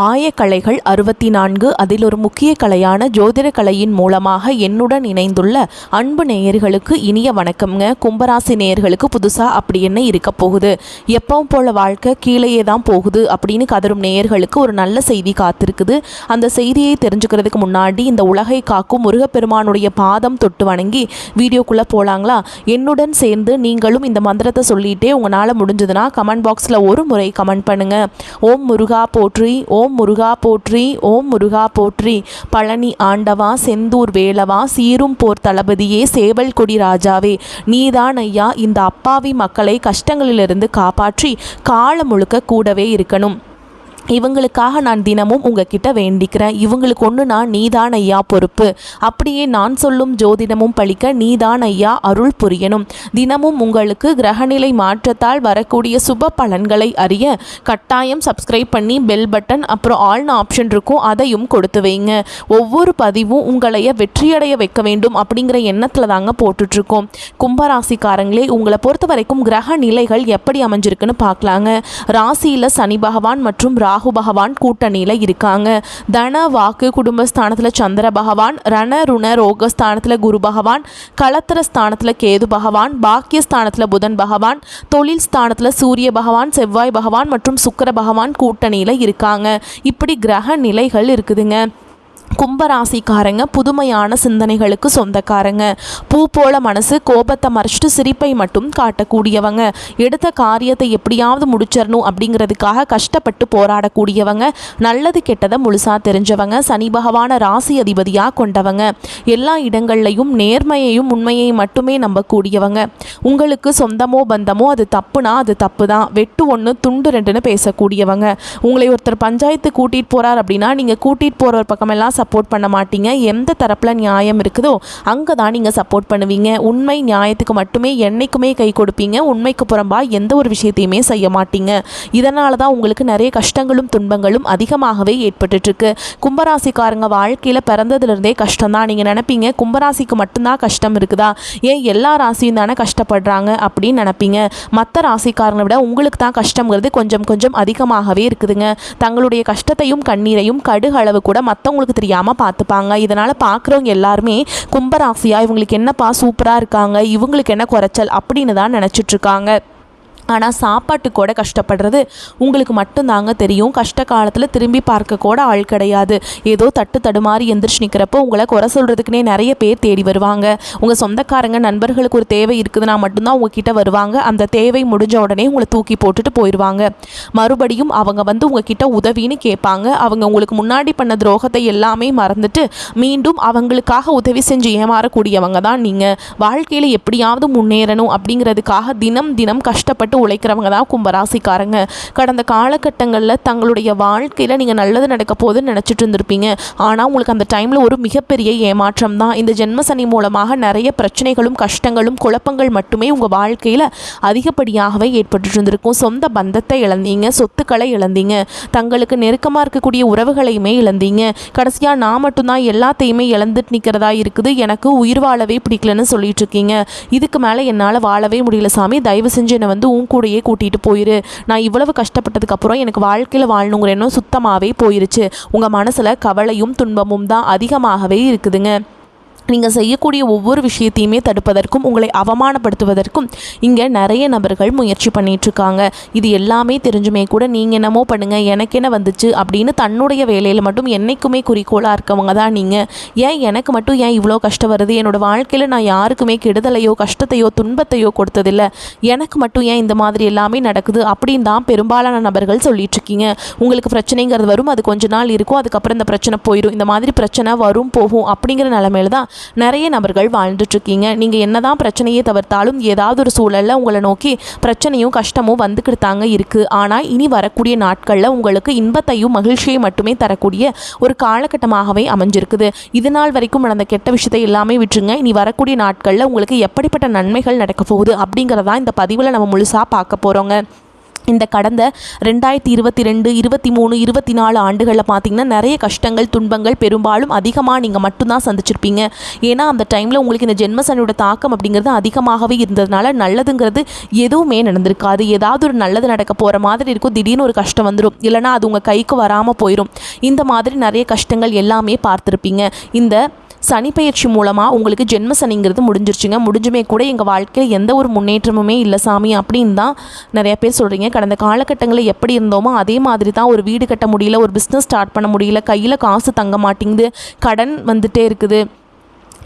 ஆயக்கலைகள் 64 அதில் ஒரு முக்கிய கலையான ஜோதிட கலையின் மூலமாக என்னுடன் இணைந்துள்ள அன்பு நேயர்களுக்கு இனிய வணக்கம்ங்க. கும்பராசி நேயர்களுக்கு புதுசாக அப்படி என்ன இருக்க போகுது, எப்பவும் போல வாழ்க்கை கீழேயே தான் போகுது அப்படின்னு கதரும் நேயர்களுக்கு ஒரு நல்ல செய்தி காத்திருக்குது. அந்த செய்தியை தெரிஞ்சுக்கிறதுக்கு முன்னாடி இந்த உலகை காக்கும் முருகப்பெருமானுடைய பாதம் தொட்டு வணங்கி வீடியோக்குள்ளே போகலாங்களா? என்னுடன் சேர்ந்து நீங்களும் இந்த மந்திரத்தை சொல்லிகிட்டே உங்களால் முடிஞ்சதுன்னா கமெண்ட் பாக்ஸில் ஒரு முறை கமெண்ட் பண்ணுங்கள். ஓம் முருகா போற்றி, ஓம் முருகா போற்றி, ஓம் முருகா போற்றி. பழனி ஆண்டவா, செந்தூர் வேலவா, சீரும் போர் தளபதியே, சேவல் கொடி ராஜாவே, நீதான் ஐயா இந்த அப்பாவி மக்களை கஷ்டங்களிலிருந்து காப்பாற்றி காலம் முழுக்க கூடவே இருக்கணும். இவங்களுக்காக நான் தினமும் உங்ககிட்ட வேண்டிக்கிறேன். இவங்களுக்கு ஒன்றுனா நீதான் ஐயா பொறுப்பு. அப்படியே நான் சொல்லும் ஜோதிடமும் பழிக்க நீதான் ஐயா அருள் புரியணும். தினமும் உங்களுக்கு கிரகநிலை மாற்றத்தால் வரக்கூடிய சுப பலன்களை அறிய கட்டாயம் சப்ஸ்கிரைப் பண்ணி பெல் பட்டன் அப்புறம் ஆல்னு ஆப்ஷன் இருக்கும், அதையும் கொடுத்து வைங்க. ஒவ்வொரு பதிவும் உங்களைய வெற்றியடைய வைக்க வேண்டும் அப்படிங்கிற எண்ணத்தில் தாங்க போட்டுட்ருக்கோம். கும்பராசிக்காரங்களே, உங்களை பொறுத்த வரைக்கும் கிரக நிலைகள் எப்படி அமைஞ்சிருக்குன்னு பார்க்கலாங்க. ராசியில் சனி பகவான் மற்றும் ராகு பகவான் கூட்டணியில இருக்காங்க. தன வாக்கு குடும்பஸ்தானத்தில் சந்திர பகவான், ரண ருண ரோகஸ்தானத்தில் குரு பகவான், களத்திர ஸ்தானத்தில் கேது பகவான், பாக்கியஸ்தானத்தில் புதன் பகவான், தொழில் ஸ்தானத்தில் சூரிய பகவான், செவ்வாய் பகவான் மற்றும் சுக்கிர பகவான் கூட்டணியில இருக்காங்க. இப்படி கிரக நிலைகள் இருக்குதுங்க. கும்பராசிக்காரங்க புதுமையான சிந்தனைகளுக்கு சொந்தக்காரங்க. பூ போல மனசு, கோபத்தை மறைச்சிட்டு சிரிப்பை மட்டும் காட்டக்கூடியவங்க. எடுத்த காரியத்தை எப்படியாவது முடிச்சிடணும் அப்படிங்கிறதுக்காக கஷ்டப்பட்டு போராடக்கூடியவங்க. நல்லது கெட்டதை முழுசாக தெரிஞ்சவங்க. சனி பகவான ராசி அதிபதியாக கொண்டவங்க. எல்லா இடங்கள்லையும் நேர்மையையும் உண்மையை மட்டுமே நம்பக்கூடியவங்க. உங்களுக்கு சொந்தமோ பந்தமோ அது தப்புனா அது தப்பு தான், வெட்டு ஒன்று துண்டு ரெண்டுன்னு பேசக்கூடியவங்க. உங்களை ஒருத்தர் பஞ்சாயத்து கூட்டிகிட்டு போகிறார் அப்படின்னா நீங்கள் கூட்டிகிட்டு போகிற பக்கமெல்லாம் சப்போர்ட் பண்ண மாட்டீங்க. எந்த தரப்பில் நியாயம் இருக்குதோ அங்கே தான் நீங்கள் சப்போர்ட் பண்ணுவீங்க. உண்மை நியாயத்துக்கு மட்டுமே என்னைக்குமே கை கொடுப்பீங்க. உண்மைக்கு புறம்பா எந்த ஒரு விஷயத்தையுமே செய்ய மாட்டீங்க. இதனால தான் உங்களுக்கு நிறைய கஷ்டங்களும் துன்பங்களும் அதிகமாகவே ஏற்பட்டுருக்கு. கும்பராசிக்காரங்க வாழ்க்கையில் பிறந்ததுலேருந்தே கஷ்டம் தான். நீங்கள் நினைப்பீங்க கும்பராசிக்கு மட்டும்தான் கஷ்டம் இருக்குதா, ஏன் எல்லா ராசியும் தானே கஷ்டப்படுறாங்க அப்படின்னு நினைப்பீங்க. மற்ற ராசிக்காரங்களை விட உங்களுக்கு தான் கஷ்டங்கிறது கொஞ்சம் கொஞ்சம் அதிகமாகவே இருக்குதுங்க. தங்களுடைய கஷ்டத்தையும் கண்ணீரையும் கடுகு அளவு கூட மற்றவங்களுக்கு தெரியாமல் பார்த்துப்பாங்க. இதனால் பார்க்குறவங்க எல்லாருமே கும்பராசியா இவங்களுக்கு என்னப்பா சூப்பராக இருக்காங்க, இவங்களுக்கு என்ன குறைச்சல் அப்படின்னு தான் நினச்சிட்ருக்காங்க. ஆனால் சாப்பாட்டு கூட கஷ்டப்படுறது உங்களுக்கு மட்டும்தாங்க தெரியும். கஷ்ட காலத்தில் திரும்பி பார்க்க கூட ஆள் கிடையாது. ஏதோ தட்டு தடுமாறி எந்திரிச்சு நிற்கிறப்போ உங்களை குறை சொல்கிறதுக்குனே நிறைய பேர் தேடி வருவாங்க. உங்கள் சொந்தக்காரங்க நண்பர்களுக்கு ஒரு தேவை இருக்குதுன்னா மட்டும்தான் உங்ககிட்ட வருவாங்க. அந்த தேவை முடிஞ்ச உடனே உங்களை தூக்கி போட்டுட்டு போயிடுவாங்க. மறுபடியும் அவங்க வந்து உங்ககிட்ட உதவின்னு கேட்பாங்க. அவங்க உங்களுக்கு முன்னாடி பண்ண துரோகத்தை எல்லாமே மறந்துட்டு மீண்டும் அவங்களுக்காக உதவி செஞ்சு ஏமாறக்கூடியவங்க தான் நீங்கள். வாழ்க்கையில் எப்படியாவது முன்னேறணும் அப்படிங்கிறதுக்காக தினம் தினம் கஷ்டப்பட்டு உழைக்கிறவங்க தான் கும்பராசிக்காரங்க. கடந்த காலகட்டங்களில் தங்களுடைய வாழ்க்கையில் நீங்கள் நல்லது நடக்க போகுதுன்னு நினச்சிட்டு இருந்திருப்பீங்க. ஆனால் உங்களுக்கு அந்த டைமில் ஒரு மிகப்பெரிய ஏமாற்றம் தான். இந்த ஜென்மசனி மூலமாக நிறைய பிரச்சனைகளும் கஷ்டங்களும் குழப்பங்கள் மட்டுமே உங்கள் வாழ்க்கையில் அதிகப்படியாகவே ஏற்பட்டு இருந்திருக்கும். சொந்த பந்தத்தை இழந்தீங்க, சொத்துக்களை இழந்தீங்க, தங்களுக்கு நெருக்கமாக இருக்கக்கூடிய உறவுகளையுமே இழந்தீங்க. கடைசியாக நான் மட்டும்தான் எல்லாத்தையுமே இழந்துட்டு நிற்கிறதா இருக்குது, எனக்கு உயிர் வாழவே பிடிக்கலன்னு சொல்லிட்டு இருக்கீங்க. இதுக்கு மேலே என்னால் வாழவே முடியல சாமி, தயவு செஞ்சு என்னை வந்து கூடையே கூட்டிகிட்டு போயிரு. நான் இவ்வளவு கஷ்டப்பட்டதுக்கு அப்புறம் எனக்கு வாழ்க்கையில் வாழணுங்கிற எண்ணம் சுத்தமாகவே போயிருச்சு. உங்கள் மனசில் கவலையும் துன்பமும் தான் அதிகமாகவே இருக்குதுங்க. நீங்கள் செய்யக்கூடிய ஒவ்வொரு விஷயத்தையுமே தடுப்பதற்கும் உங்களை அவமானப்படுத்துவதற்கும் இங்கே நிறைய நபர்கள் முயற்சி பண்ணிகிட்ருக்காங்க. இது எல்லாமே தெரிஞ்சுமே கூட நீங்கள் என்னமோ பண்ணுங்கள் எனக்கு என்ன வந்துச்சு அப்படின்னு தன்னுடைய வேலையில் மட்டும் என்றைக்குமே குறிக்கோளாக இருக்கவங்க தான் நீங்கள். ஏன் எனக்கு மட்டும் ஏன் இவ்வளோ கஷ்டம் வருது, என்னோடய வாழ்க்கையில் நான் யாருக்குமே கெடுதலையோ கஷ்டத்தையோ துன்பத்தையோ கொடுத்ததில்லை, எனக்கு மட்டும் ஏன் இந்த மாதிரி எல்லாமே நடக்குது அப்படின்னு தான் பெரும்பாலான நபர்கள் சொல்லிகிட்ருக்கீங்க. உங்களுக்கு பிரச்சனைங்கிறது வரும், அது கொஞ்ச நாள் இருக்கும், அதுக்கப்புறம் இந்த பிரச்சனை போயிடும். இந்த மாதிரி பிரச்சனை வரும் போகும் அப்படிங்கிற நிலைமையில தான் நிறைய நபர்கள் வாழ்ந்துட்டுருக்கீங்க. நீங்கள் என்னதான் பிரச்சனையை தவிர்த்தாலும் ஏதாவது ஒரு சூழலில் உங்களை நோக்கி பிரச்சனையும் கஷ்டமும் வந்துக்கிட்டாங்க இருக்குது. ஆனால் இனி வரக்கூடிய நாட்களில் உங்களுக்கு இன்பத்தையும் மகிழ்ச்சியை மட்டுமே தரக்கூடிய ஒரு காலகட்டமாகவே அமைஞ்சிருக்குது. இது நாள் வரைக்கும் நடந்த கெட்ட விஷயத்தை எல்லாமே விட்டுருங்க. இனி வரக்கூடிய நாட்களில் உங்களுக்கு எப்படிப்பட்ட நன்மைகள் நடக்க போகுது அப்படிங்கிறதான் இந்த பதிவில் நம்ம முழுசாக பார்க்க போகிறோங்க. இந்த கடந்த 2022, 23, 24 ஆண்டுகளில் பார்த்திங்கன்னா நிறைய கஷ்டங்கள் துன்பங்கள் பெரும்பாலும் அதிகமாக நீங்கள் மட்டும்தான் சந்திச்சிருப்பீங்க. ஏன்னா அந்த டைமில் உங்களுக்கு இந்த ஜென்மசனியோட தாக்கம் அப்படிங்கிறது அதிகமாகவே இருந்ததுனால நல்லதுங்கிறது எதுவுமே நடந்திருக்காது. ஏதாவது ஒரு நல்லது நடக்க போகிற மாதிரி இருக்கும், திடீர்னு ஒரு கஷ்டம் வந்துடும், இல்லைனா அது உங்கள் கைக்கு வராமல் போயிடும். இந்த மாதிரி நிறைய கஷ்டங்கள் எல்லாமே பார்த்துருப்பீங்க. இந்த சனிப்பெயர்ச்சி மூலமாக உங்களுக்கு ஜென்ம சனிங்கிறது முடிஞ்சிருச்சுங்க. முடிஞ்சுமே கூட எங்கள் வாழ்க்கையில் எந்த ஒரு முன்னேற்றமுமே இல்லை சாமி அப்படின்னு தான் நிறைய பேர் சொல்கிறீங்க. கடந்த காலகட்டங்களில் எப்படி இருந்தோமோ அதே மாதிரி தான். ஒரு வீடு கட்ட முடியல, ஒரு பிஸ்னஸ் ஸ்டார்ட் பண்ண முடியல, கையில் காசு தங்க மாட்டேங்குது, கடன் வந்துட்டே இருக்குது,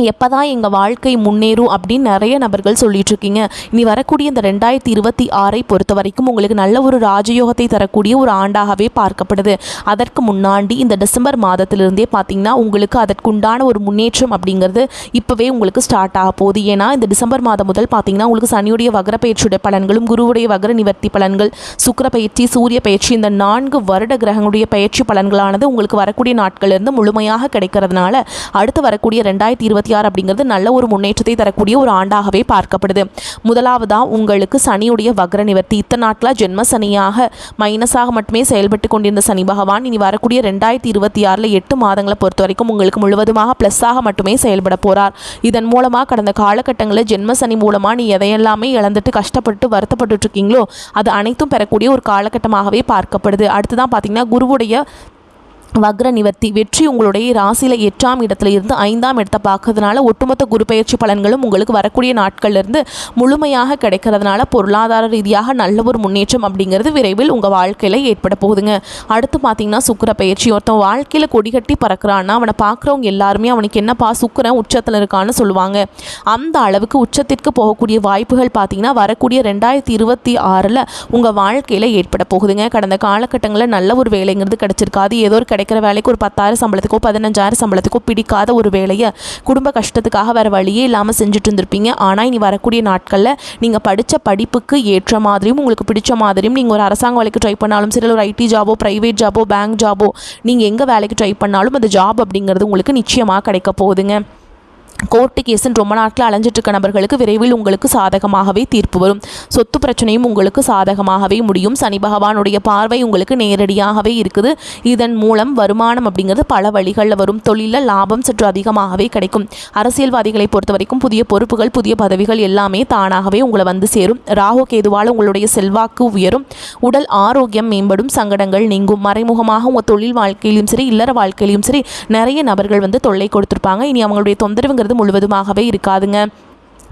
எப்போ தான் எங்கள் வாழ்க்கை முன்னேறும் அப்படின்னு நிறைய நபர்கள் சொல்லிட்டு இருக்கீங்க. இனி வரக்கூடிய இந்த 2026 பொறுத்த வரைக்கும் உங்களுக்கு நல்ல ஒரு ராஜயோகத்தை தரக்கூடிய ஒரு ஆண்டாகவே பார்க்கப்படுது. அதற்கு முன்னாடி இந்த டிசம்பர் மாதத்திலிருந்தே பார்த்திங்கன்னா உங்களுக்கு அதற்குண்டான ஒரு முன்னேற்றம் அப்படிங்கிறது இப்போவே உங்களுக்கு ஸ்டார்ட் ஆக போகுது. ஏன்னா இந்த டிசம்பர் மாதம் முதல் பார்த்திங்கன்னா உங்களுக்கு சனியுடைய வக்ர பயிற்சியுடைய பலன்களும், குருவுடைய வக்ர நிவர்த்தி பலன்கள், சுக்கிர பயிற்சி, சூரிய பயிற்சி, இந்த 4 வருட கிரகங்களுடைய பயிற்சி பலன்களானது உங்களுக்கு வரக்கூடிய நாட்களிலிருந்து முழுமையாக கிடைக்கிறதுனால அடுத்து வரக்கூடிய 2026 அப்படிங்கிறது நல்ல ஒரு முன்னேற்றத்தை தரக்கூடிய ஒரு ஆண்டாகவே பார்க்கப்படுது. முதலாவதாக உங்களுக்கு சனியுடைய வக்ர நிவர்த்தி. இத்தனை நாட்களாக ஜென்ம சனியாக மைனஸாக மட்டுமே செயல்பட்டு கொண்டிருந்த சனி பகவான் இனி வரக்கூடிய 2026 8 மாதங்களை பொறுத்த வரைக்கும் உங்களுக்கு முழுவதுமாக ப்ளஸ்ஸாக மட்டுமே செயல்பட போகிறார். இதன் மூலமாக கடந்த காலகட்டங்களில் ஜென்ம சனி மூலமாக நீ எதையெல்லாமே இழந்துட்டு கஷ்டப்பட்டு வருத்தப்பட்டு இருக்கீங்களோ அது அனைத்தும் பெறக்கூடிய ஒரு காலகட்டமாகவே பார்க்கப்படுது. அடுத்துதான் பார்த்தீங்கன்னா குருவுடைய வக்ர நிவர்த்தி. வெற்றி உங்களுடைய ராசியில் 8ஆம் இடத்துல இருந்து 5ஆம் இடத்தை பார்க்கறதுனால ஒட்டுமொத்த குரு பயிற்சி பலன்களும் உங்களுக்கு வரக்கூடிய நாட்கள்லேருந்து முழுமையாக கிடைக்கிறதுனால பொருளாதார ரீதியாக நல்ல ஒரு முன்னேற்றம் அப்படிங்கிறது விரைவில் உங்கள் வாழ்க்கையில் ஏற்பட போகுதுங்க. அடுத்து பார்த்தீங்கன்னா சுக்கிர பயிற்சி. ஒருத்தன் வாழ்க்கையில் கொடிகட்டி பறக்கிறான்னா அவனை பார்க்குறவங்க எல்லாருமே அவனுக்கு என்னப்பா சுக்கிரன் உச்சத்தில் இருக்கான்னு சொல்லுவாங்க. அந்த அளவுக்கு உச்சத்திற்கு போகக்கூடிய வாய்ப்புகள் பார்த்தீங்கன்னா வரக்கூடிய 2026 உங்கள் வாழ்க்கையில் ஏற்பட போகுதுங்க. கடந்த காலகட்டங்களில் நல்ல ஒரு வேலைங்கிறது கிடைச்சிருக்காது. ஏதோ ஒரு கிடைக்கிற வேலைக்கு ஒரு 10,000 சம்பளத்துக்கோ 15,000 சம்பளத்துக்கோ பிடிக்காத ஒரு வேலையை குடும்ப கஷ்டத்துக்காக வேறு வழியே இல்லாமல் செஞ்சுட்டு இருந்திருப்பீங்க. ஆனால் இனி வரக்கூடிய நாட்களில் நீங்கள் படித்த படிப்புக்கு ஏற்ற மாதிரியும் உங்களுக்கு பிடிச்ச மாதிரியும் நீங்கள் ஒரு அரசாங்க வேலைக்கு ட்ரை பண்ணாலும் சரி, ஒரு ஐடி ஜாபோ, ப்ரைவேட் ஜாபோ, பேங்க் ஜாபோ, நீங்கள் எங்கே வேலைக்கு ட்ரை பண்ணாலும் அந்த ஜாப் அப்படிங்கிறது உங்களுக்கு நிச்சயமாக கிடைக்க போகுதுங்க. கோர்ட்டு கேஸுன்னு ரொம்ப நாட்கள் அலைஞ்சிட்டு இருக்க நபர்களுக்கு விரைவில் உங்களுக்கு சாதகமாகவே தீர்ப்பு வரும். சொத்து பிரச்சனையும் உங்களுக்கு சாதகமாகவே முடியும். சனி பகவானுடைய பார்வை உங்களுக்கு நேரடியாகவே இருக்குது. இதன் மூலம் வருமானம் அப்படிங்கிறது பல வழிகளில் வரும். தொழிலில் லாபம் சற்று அதிகமாகவே கிடைக்கும். அரசியல்வாதிகளை பொறுத்த வரைக்கும் புதிய பொறுப்புகள், புதிய பதவிகள் எல்லாமே தானாகவே உங்களை வந்து சேரும். ராகு கேதுவால் உங்களுடைய செல்வாக்கு உயரும். உடல் ஆரோக்கியம் மேம்படும். சங்கடங்கள் நீங்கும். மறைமுகமாக உங்கள் தொழில் வாழ்க்கையிலும் சரி, இல்லற வாழ்க்கையிலும் சரி நிறைய நபர்கள் வந்து தொல்லை கொடுத்துருப்பாங்க. இனி அவங்களுடைய தொந்தரவுங்கிறது முழுவதுமாகவே இருக்காதுங்க.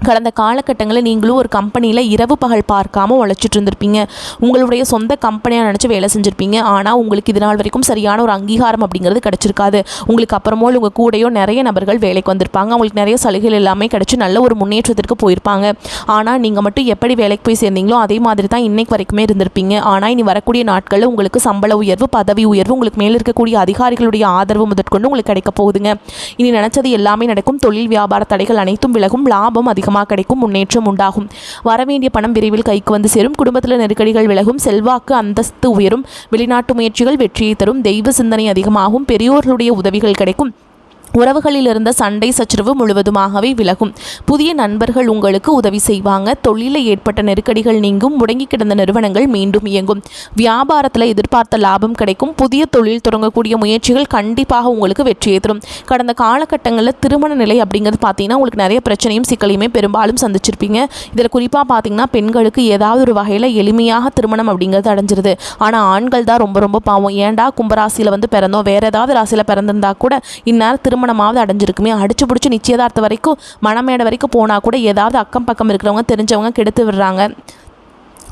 கடந்த காலகட்டங்களில் நீங்களும் ஒரு கம்பெனியில் இரவு பகல் பார்க்காமல் உழைச்சிட்டு இருந்திருப்பீங்க. உங்களுடைய சொந்த கம்பெனியாக நினச்சி வேலை செஞ்சுருப்பீங்க. ஆனால் உங்களுக்கு இது நாள் வரைக்கும் சரியான ஒரு அங்கீகாரம் அப்படிங்கிறது கிடச்சிருக்காது. உங்களுக்கு அப்புறமோ உங்கள் கூடையோ நிறைய நபர்கள் வேலைக்கு வந்திருப்பாங்க. அவங்களுக்கு நிறைய சலுகைகள் எல்லாமே கிடச்சி நல்ல ஒரு முன்னேற்றத்திற்கு போயிருப்பாங்க. ஆனால் நீங்கள் மட்டும் எப்படி வேலைக்கு போய் சேர்ந்தீங்களோ அதே மாதிரி தான் இன்னைக்கு வரைக்குமே இருந்திருப்பீங்க. ஆனால் இனி வரக்கூடிய நாட்களில் உங்களுக்கு சம்பள உயர்வு, பதவி உயர்வு, உங்களுக்கு மேலே இருக்கக்கூடிய அதிகாரிகளுடைய ஆதரவு முதற்கொண்டு உங்களுக்கு கிடைக்க போகுதுங்க. இனி நினச்சது எல்லாமே நடக்கும். தொழில் வியாபார தடைகள் அனைத்தும் விலகும். லாபம் அதிகமாக கிடைக்கும். முன்னேற்றம் உண்டாகும். வரவேண்டிய பணம் விரைவில் கைக்கு வந்து சேரும். குடும்பத்தில் நெருக்கடிகள் விலகும். செல்வாக்கு அந்தஸ்து உயரும். வெளிநாட்டு முயற்சிகள் வெற்றியை தரும். தெய்வ சிந்தனை அதிகமாகும். பெரியோர்களுடைய உதவிகள் கிடைக்கும். உறவுகளில் இருந்த சண்டை சச்சரவு முழுவதுமாகவே விலகும். புதிய நண்பர்கள் உங்களுக்கு உதவி செய்வாங்க. தொழிலில் ஏற்பட்ட நெருக்கடிகள் நீங்கும். முடங்கி கிடந்த நிறுவனங்கள் மீண்டும் இயங்கும். வியாபாரத்தில் எதிர்பார்த்த லாபம் கிடைக்கும். புதிய தொழில் தொடங்கக்கூடிய முயற்சிகள் கண்டிப்பாக உங்களுக்கு வெற்றியை தரும். கடந்த காலகட்டங்களில் திருமண நிலை அப்படிங்கிறது பார்த்தீங்கன்னா உங்களுக்கு நிறைய பிரச்சனையும் சிக்கலையுமே பெரும்பாலும் சந்திச்சிருப்பீங்க. இதில் குறிப்பாக பார்த்தீங்கன்னா பெண்களுக்கு ஏதாவது ஒரு வகையில் எளிமையாக திருமணம் அப்படிங்கிறது அடைஞ்சிருது. ஆனால் ஆண்கள் தான் ரொம்ப ரொம்ப பாவம். ஏன்டா கும்பராசியில் வந்து பிறந்தோம், வேறு ஏதாவது ராசியில் பிறந்திருந்தா கூட இந்நேரம் திருமணமாவது அடைஞ்சிருக்குமே. அடிச்சு பிடிச்சி நிச்சயதார்த்தம் வரைக்கும் மணமேடை வரைக்கும் போனால் கூட ஏதாவது அக்கம் பக்கம் இருக்கிறவங்க தெரிஞ்சவங்க கெடுத்து விடுறாங்க.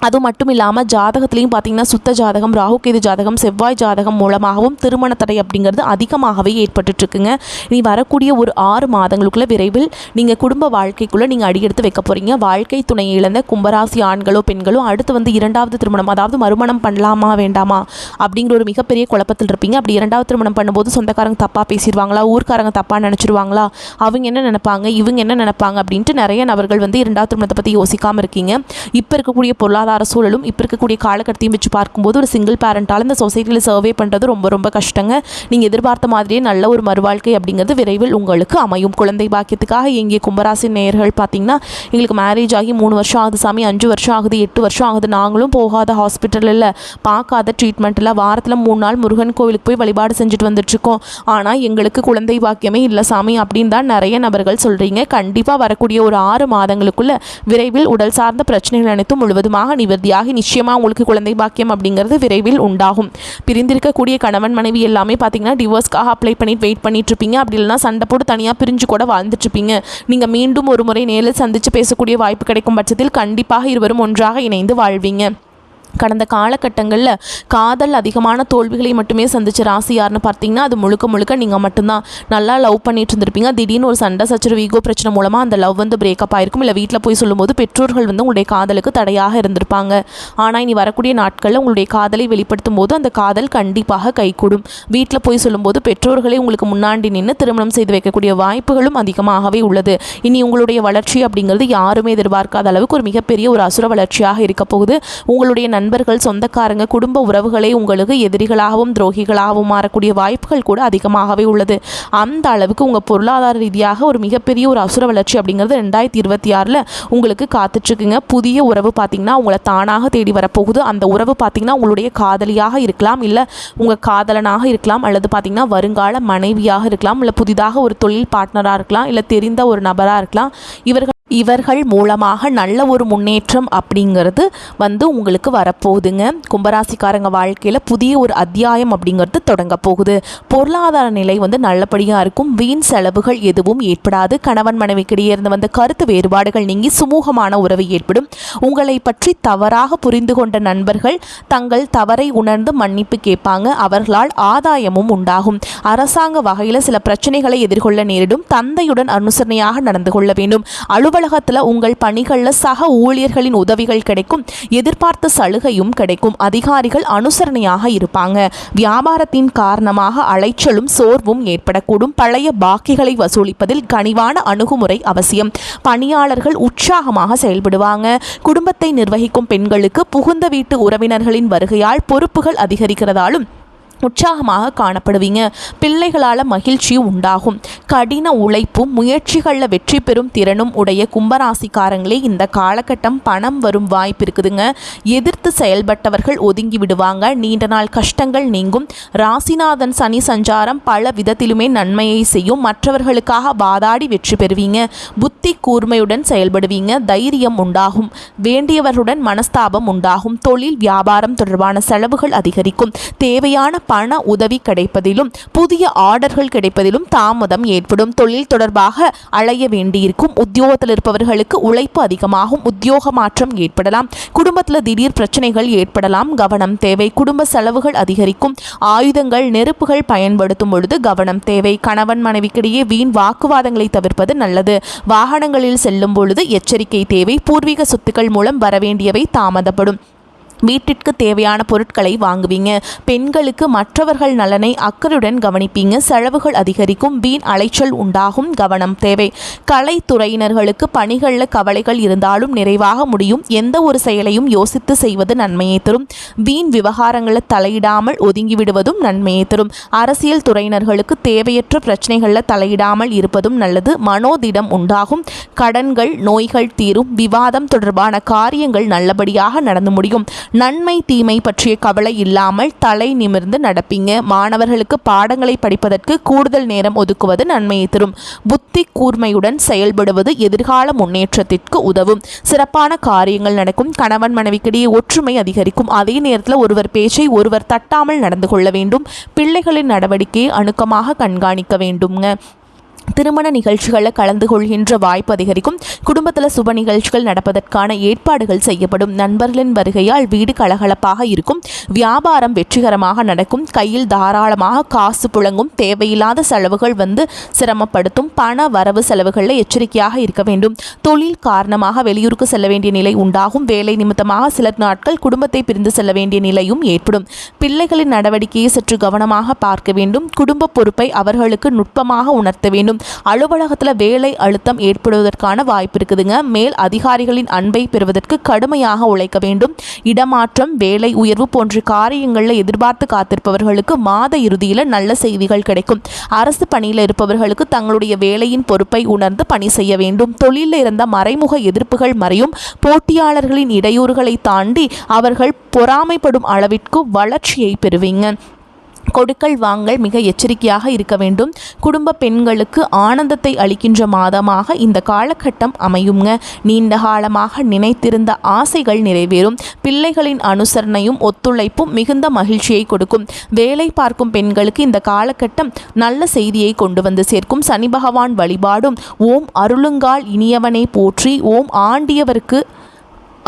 அது மட்டும் இல்லாமல் ஜாதகத்துலேயும் பார்த்தீங்கன்னா சுத்த ஜாதகம், ராகுகேது ஜாதகம், செவ்வாய் ஜாதகம் மூலமாகவும் திருமண தடை அப்படிங்கிறது அதிகமாகவே ஏற்பட்டுருக்குங்க. நீ வரக்கூடிய ஒரு 6 மாதங்களுக்குள்ளே விரைவில் நீங்கள் குடும்ப வாழ்க்கைக்குள்ளே நீங்கள் அடியெடுத்து வைக்க போகிறீங்க. வாழ்க்கை துணையை இழந்த கும்பராசி ஆண்களோ பெண்களோ அடுத்து வந்து 2வது திருமணம், அதாவது மறுமணம் பண்ணலாமா வேண்டாமா அப்படிங்கிற ஒரு மிகப்பெரிய குழப்பத்தில் இருப்பீங்க. அப்படி 2வது திருமணம் பண்ணும்போது சொந்தக்காரங்க தப்பாக பேசிடுவாங்களா, ஊர்க்காரங்க தப்பாக நினச்சிருவாங்களா, அவங்க என்ன நினைப்பாங்க, இவங்க என்ன நினைப்பாங்க அப்படின்ட்டு நிறைய நபர்கள் வந்து 2வது திருமணத்தை பற்றி யோசிக்காமல் இருக்கீங்க. இப்போ இருக்கக்கூடிய பொருளாதார பொருளாதார சூழலும் இப்போ இருக்கக்கூடிய காலகட்டத்தையும் வச்சு பார்க்கும்போது ஒரு சிங்கிள் பேரண்டால் இந்த சொசைட்டியில் சர்வே பண்ணுறது ரொம்ப ரொம்ப கஷ்டங்க. நீங்கள் எதிர்பார்த்த மாதிரியே நல்ல ஒரு மறுவாழ்க்கை அப்படிங்கிறது விரைவில் உங்களுக்கு அமையும். குழந்தை பாக்கியத்துக்காக எங்கே கும்பராசி நேயர்கள் பார்த்தீங்கன்னா, எங்களுக்கு மேரேஜ் ஆகி 3 வருஷம் ஆகுது சாமி, 5 வருஷம் ஆகுது, 8 வருஷம் ஆகுது, நாங்களும் போகாத ஹாஸ்பிட்டலில் பார்க்காத ட்ரீட்மெண்ட்டில் வாரத்தில் 3 நாள் முருகன் கோவிலுக்கு போய் வழிபாடு செஞ்சுட்டு வந்துட்டுருக்கோம், ஆனால் எங்களுக்கு குழந்தை பாக்கியமே இல்லை சாமி அப்படின்னு தான் நிறைய நபர்கள் சொல்கிறீங்க. கண்டிப்பாக வரக்கூடிய ஒரு 6 மாதங்களுக்குள்ள விரைவில் உடல் சார்ந்த பிரச்சனைகள் அனைத்தும் முழுவதுமாக நிவர்த்தியாகி நிச்சயமாக உங்களுக்கு குழந்தை பாக்கியம் அப்படிங்கிறது விரைவில் உண்டாகும். பிரிந்திருக்கக்கூடிய கணவன் மனைவி எல்லாமே பார்த்தீங்கன்னா டிவோர்ஸ்க்காக அப்ளை பண்ணிட்டு வெயிட் பண்ணிட்டு இருப்பீங்க. அப்படி இல்லைனா சண்டை போட்டு தனியாக பிரிஞ்சு கூட வாழ்ந்துட்டு இருப்பீங்க. நீங்கள் மீண்டும் ஒரு முறை நேரில் சந்தித்து பேசக்கூடிய வாய்ப்பு கிடைக்கும் பட்சத்தில் கண்டிப்பாக இருவரும் ஒன்றாக இணைந்து வாழ்வீங்க. கடந்த காலகட்டங்களில் காதல் அதிகமான தோல்விகளை மட்டுமே சந்திச்ச ராசி யாருன்னு பார்த்தீங்கன்னா அது முழுக்க நீங்கள் மட்டும்தான். நல்லா லவ் பண்ணிட்டு இருந்திருப்பீங்க. திடீர்னு ஒரு சண்டை சச்சரவு ஈகோ பிரச்சனை மூலமாக அந்த லவ் வந்து பிரேக்கப் ஆயிருக்கும். இல்லை வீட்டில் போய் சொல்லும்போது பெற்றோர்கள் வந்து உங்களுடைய காதலுக்கு தடையாக இருந்திருப்பாங்க. ஆனால் இனி வரக்கூடிய நாட்களில் உங்களுடைய காதலை வெளிப்படுத்தும் போது அந்த காதல் கண்டிப்பாக கைகூடும். வீட்டில் போய் சொல்லும்போது பெற்றோர்களை உங்களுக்கு முன்னாடி நின்று திருமணம் செய்து வைக்கக்கூடிய வாய்ப்புகளும் அதிகமாகவே உள்ளது. இனி உங்களுடைய வளர்ச்சி அப்படிங்கிறது யாருமே எதிர்பார்க்காத அளவுக்கு ஒரு மிகப்பெரிய ஒரு அசுர வளர்ச்சியாக இருக்க போகுது. உங்களுடைய நண்பர்கள், சொந்தக்காரங்க, குடும்ப உறவுகளே உங்களுக்கு எதிரிகளாகவும் துரோகிகளாகவும் மாறக்கூடிய வாய்ப்புகள் கூட அதிகமாகவே உள்ளது. அந்த அளவுக்கு உங்கள் பொருளாதார ரீதியாக ஒரு மிகப்பெரிய ஒரு அசுர வளர்ச்சி அப்படிங்கிறது 2026 உங்களுக்கு காத்துட்ருக்குங்க. புதிய உறவு பார்த்திங்கன்னா உங்களை தானாக தேடி வரப்போகுது. அந்த உறவு பார்த்திங்கன்னா உங்களுடைய காதலியாக இருக்கலாம், இல்லை உங்கள் காதலனாக இருக்கலாம், அல்லது பார்த்திங்கன்னா வருங்கால மனைவியாக இருக்கலாம், இல்லை புதிதாக ஒரு தொழில் பார்ட்னராக இருக்கலாம், இல்லை தெரிந்த ஒரு நபராக இருக்கலாம். இவர்கள் மூலமாக நல்ல ஒரு முன்னேற்றம் அப்படிங்கிறது வந்து உங்களுக்கு வரப்போகுதுங்க. கும்பராசிக்காரங்க வாழ்க்கையில் புதிய ஒரு அத்தியாயம் அப்படிங்கிறது தொடங்க போகுது. பொருளாதார நிலை வந்து நல்லபடியாக இருக்கும். வீண் செலவுகள் எதுவும் ஏற்படாது. கணவன் மனைவிக்கிடையே இருந்து வந்த கருத்து வேறுபாடுகள் நீங்கி சுமூகமான உறவு ஏற்படும். உங்களை பற்றி தவறாக புரிந்து கொண்ட நண்பர்கள் தங்கள் தவறை உணர்ந்து மன்னிப்பு கேட்பாங்க. அவர்களால் ஆதாயமும் உண்டாகும். அரசாங்க வகையில் சில பிரச்சனைகளை எதிர்கொள்ள நேரிடும். தந்தையுடன் அனுசரணையாக நடந்து கொள்ள வேண்டும். அலுவலகத்தில் உங்கள் பணிகளில் சக ஊழியர்களின் உதவிகள் கிடைக்கும். எதிர்பார்த்த சலுகையும் கிடைக்கும். அதிகாரிகள் அனுசரணையாக இருப்பாங்க. வியாபாரத்தின் காரணமாக அலைச்சலும் சோர்வும் ஏற்படக்கூடும். பழைய பாக்கிகளை வசூலிப்பதில் கனிவான அணுகுமுறை அவசியம். பணியாளர்கள் உற்சாகமாக செயல்படுவாங்க. குடும்பத்தை நிர்வகிக்கும் பெண்களுக்கு புகுந்த வீட்டு உறவினர்களின் வருகையால் பொறுப்புகள் அதிகரிக்கிறதாலும் உற்சாகமாக காணப்படுவீங்க. பிள்ளைகளால் மகிழ்ச்சி உண்டாகும். கடின உழைப்பும் முயற்சிகளில் வெற்றி பெறும் திறனும் உடைய கும்பராசிக்காரங்களே இந்த காலகட்டம் பணம் வரும் வாய்ப்பு இருக்குதுங்க. எதிர்த்து செயல்பட்டவர்கள் ஒதுங்கி விடுவாங்க. நீண்ட நாள் கஷ்டங்கள் நீங்கும். ராசிநாதன் சனி சஞ்சாரம் பல விதத்திலுமே நன்மையை செய்யும். மற்றவர்களுக்காக வாதாடி வெற்றி பெறுவீங்க. புத்தி கூர்மையுடன் செயல்படுவீங்க. தைரியம் உண்டாகும். வேண்டியவர்களுடன் மனஸ்தாபம் உண்டாகும். தொழில் வியாபாரம் தொடர்பான செலவுகள் அதிகரிக்கும். தேவையான பண உதவி கிடைப்பதிலும் புதிய ஆர்டர்கள் கிடைப்பதிலும் தாமதம் ஏற்படும். தொழில் தொடர்பாக அலைய வேண்டியிருக்கும். உத்தியோகத்தில் இருப்பவர்களுக்கு உழைப்பு அதிகமாகும். உத்தியோக மாற்றம் ஏற்படலாம். குடும்பத்தில் திடீர் பிரச்சனைகள் ஏற்படலாம். கவனம் தேவை. குடும்ப செலவுகள் அதிகரிக்கும். ஆயுதங்கள், நெருப்புகள் பயன்படுத்தும் பொழுது கவனம் தேவை. கணவன் மனைவிக்கிடையே வீண் வாக்குவாதங்களை தவிர்ப்பது நல்லது. வாகனங்களில் செல்லும் பொழுது எச்சரிக்கை தேவை. பூர்வீக சொத்துக்கள் மூலம் வரவேண்டியவை தாமதப்படும். வீட்டிற்கு தேவையான பொருட்களை வாங்குவீங்க. பெண்களுக்கு மற்றவர்கள் நலனை அக்கறையுடன் கவனிப்பீங்க. செலவுகள் அதிகரிக்கும். வீண் அலைச்சல் உண்டாகும். கவனம் தேவை. கலைத்துறையினர்களுக்கு பணிகளில் கவலைகள் இருந்தாலும் நிறைவாக முடியும். எந்த ஒரு செயலையும் யோசித்து செய்வது நன்மையை தரும். வீண் விவகாரங்களில் தலையிடாமல் ஒதுங்கிவிடுவதும் நன்மையை தரும். அரசியல் துறையினர்களுக்கு தேவையற்ற பிரச்சனைகளில் தலையிடாமல் இருப்பதும் நல்லது. மனோதிடம் உண்டாகும். கடன்கள், நோய்கள் தீரும். விவாதம் தொடர்பான காரியங்கள் நல்லபடியாக நடந்து முடியும். நன்மை தீமை பற்றிய கவலை இல்லாமல் தலை நிமிர்ந்து நடப்பீங்க. மாணவர்களுக்கு பாடங்களை படிப்பதற்கு கூடுதல் நேரம் ஒதுக்குவது நன்மையை தரும். புத்தி கூர்மையுடன் செயல்படுவது எதிர்கால முன்னேற்றத்திற்கு உதவும். சிறப்பான காரியங்கள் நடக்கும். கணவன் மனைவிக்கிடையே ஒற்றுமை அதிகரிக்கும். அதே நேரத்தில் ஒருவர் பேச்சை ஒருவர் தட்டாமல் நடந்து கொள்ள வேண்டும். பிள்ளைகளின் நடவடிக்கையை அணுக்கமாக கண்காணிக்க வேண்டும்ங்க. திருமண நிகழ்ச்சிகளில் கலந்து கொள்கின்ற வாய்ப்பு அதிகரிக்கும். குடும்பத்தில் சுப நிகழ்ச்சிகள் நடப்பதற்கான ஏற்பாடுகள் செய்யப்படும். நண்பர்களின் வருகையால் வீடு கலகலப்பாக இருக்கும். வியாபாரம் வெற்றிகரமாக நடக்கும். கையில் தாராளமாக காசு புழங்கும். தேவையில்லாத செலவுகள் வந்து சிரமப்படுத்தும். பண வரவு செலவுகளில் எச்சரிக்கையாக இருக்க வேண்டும். தொழில் காரணமாக வெளியூருக்கு செல்ல வேண்டிய நிலை உண்டாகும். வேலை நிமித்தமாக சில நாட்கள் குடும்பத்தை பிரிந்து செல்ல வேண்டிய நிலையும் ஏற்படும். பிள்ளைகளின் நடவடிக்கையை சற்று கவனமாக பார்க்க வேண்டும். குடும்ப பொறுப்பை அவர்களுக்கு நுட்பமாக உணர்த்த வேண்டும். அமையும். அலுவலகத்தில் வேலை அழுத்தம் ஏற்படுவதற்கான வாய்ப்பு இருக்குதுங்க. மேல் அதிகாரிகளின் அன்பை பெறுவதற்கு கடுமையாக உழைக்க வேண்டும். இடமாற்றம், வேலை உயர்வு போன்ற காரியங்களில் எதிர்பார்த்து காத்திருப்பவர்களுக்கு மாத இறுதியில் நல்ல செய்திகள் கிடைக்கும். அரசு பணியில் இருப்பவர்களுக்கு தங்களுடைய வேலையின் பொறுப்பை உணர்ந்து பணி செய்ய வேண்டும். தொழிலில் இருந்த மறைமுக எதிர்ப்புகள் மறையும். போட்டியாளர்களின் இடையூறுகளை தாண்டி அவர்கள் பொறாமைப்படும் அளவிற்கு வளர்ச்சியை பெறுவீங்க. கொடுக்கல் வாங்கல் மிக எச்சரிக்கையாக இருக்க வேண்டும். குடும்ப பெண்களுக்கு ஆனந்தத்தை அளிக்கின்ற மாதமாக இந்த காலகட்டம் அமையுங்க. நீண்ட காலமாக நினைத்திருந்த ஆசைகள் நிறைவேறும். பிள்ளைகளின் அனுசரணையும் ஒத்துழைப்பும் மிகுந்த மகிழ்ச்சியை கொடுக்கும். வேலை பார்க்கும் பெண்களுக்கு இந்த காலகட்டம் நல்ல செய்தியை கொண்டு வந்து சேர்க்கும். சனி பகவான் வழிபாடும் ஓம் அருளுங்கால் இனியவனை போற்றி, ஓம் ஆண்டியவருக்கு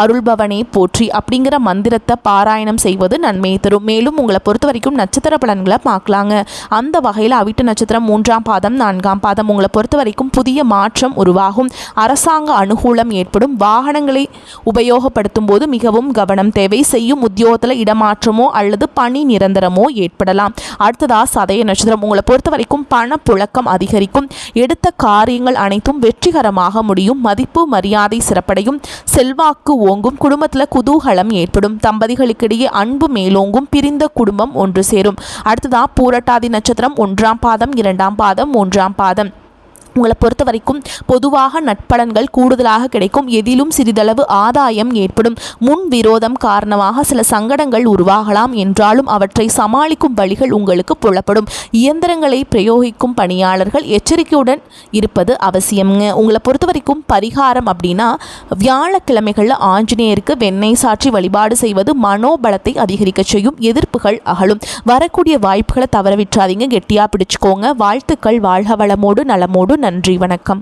அருள்பவனே போற்றி அப்படிங்கிற மந்திரத்தை பாராயணம் செய்வது நன்மையை தரும். மேலும் உங்களை பொறுத்த வரைக்கும் நட்சத்திர பலன்களை பார்க்கலாங்க. அந்த வகையில் அவிட்ட நட்சத்திரம் 3ஆம் பாதம் 4ஆம் பாதம் உங்களை பொறுத்த வரைக்கும் புதிய மாற்றம் உருவாகும். அரசாங்க அனுகூலம் ஏற்படும். வாகனங்களை உபயோகப்படுத்தும் போது மிகவும் கவனம் தேவை. செய்யும் உத்தியோகத்தில் இடமாற்றமோ அல்லது பணி நிரந்தரமோ ஏற்படலாம். அடுத்ததா சதய நட்சத்திரம் உங்களை பொறுத்த வரைக்கும் பண புழக்கம் அதிகரிக்கும். எடுத்த காரியங்கள் அனைத்தும் வெற்றிகரமாக முடியும். மதிப்பு மரியாதை சிறப்படையும். செல்வாக்கு ஓங்கும். குடும்பத்தில் குதூகலம் ஏற்படும். தம்பதிகளுக்கிடையே அன்பு மேலோங்கும். பிரிந்த குடும்பம் ஒன்று சேரும். அடுத்ததா பூரட்டாதி நட்சத்திரம் 1ஆம் பாதம் 2ஆம் பாதம் 3ஆம் பாதம் உங்களை பொறுத்த வரைக்கும் பொதுவாக நட்பலன்கள் கூடுதலாக கிடைக்கும். எதிலும் சிறிதளவு ஆதாயம் ஏற்படும். முன் விரோதம் காரணமாக சில சங்கடங்கள் உருவாகலாம் என்றாலும் அவற்றை சமாளிக்கும் வழிகள் உங்களுக்கு புலப்படும். இயந்திரங்களை பிரயோகிக்கும் பணியாளர்கள் எச்சரிக்கையுடன் இருப்பது அவசியம்ங்க. உங்களை பொறுத்த வரைக்கும் பரிகாரம் அப்படின்னா வியாழக்கிழமைகளில் ஆஞ்சநேயருக்கு வெண்ணெய் சாற்றி வழிபாடு செய்வது மனோபலத்தை அதிகரிக்க செய்யும். எதிர்ப்புகள் அகலும். வரக்கூடிய வாய்ப்புகளை தவற விட்டுறாதீங்க. கெட்டியாக பிடிச்சுக்கோங்க. வாழ்த்துக்கள். வாழ்க வளமோடு நலமோடு. நன்றி, வணக்கம்.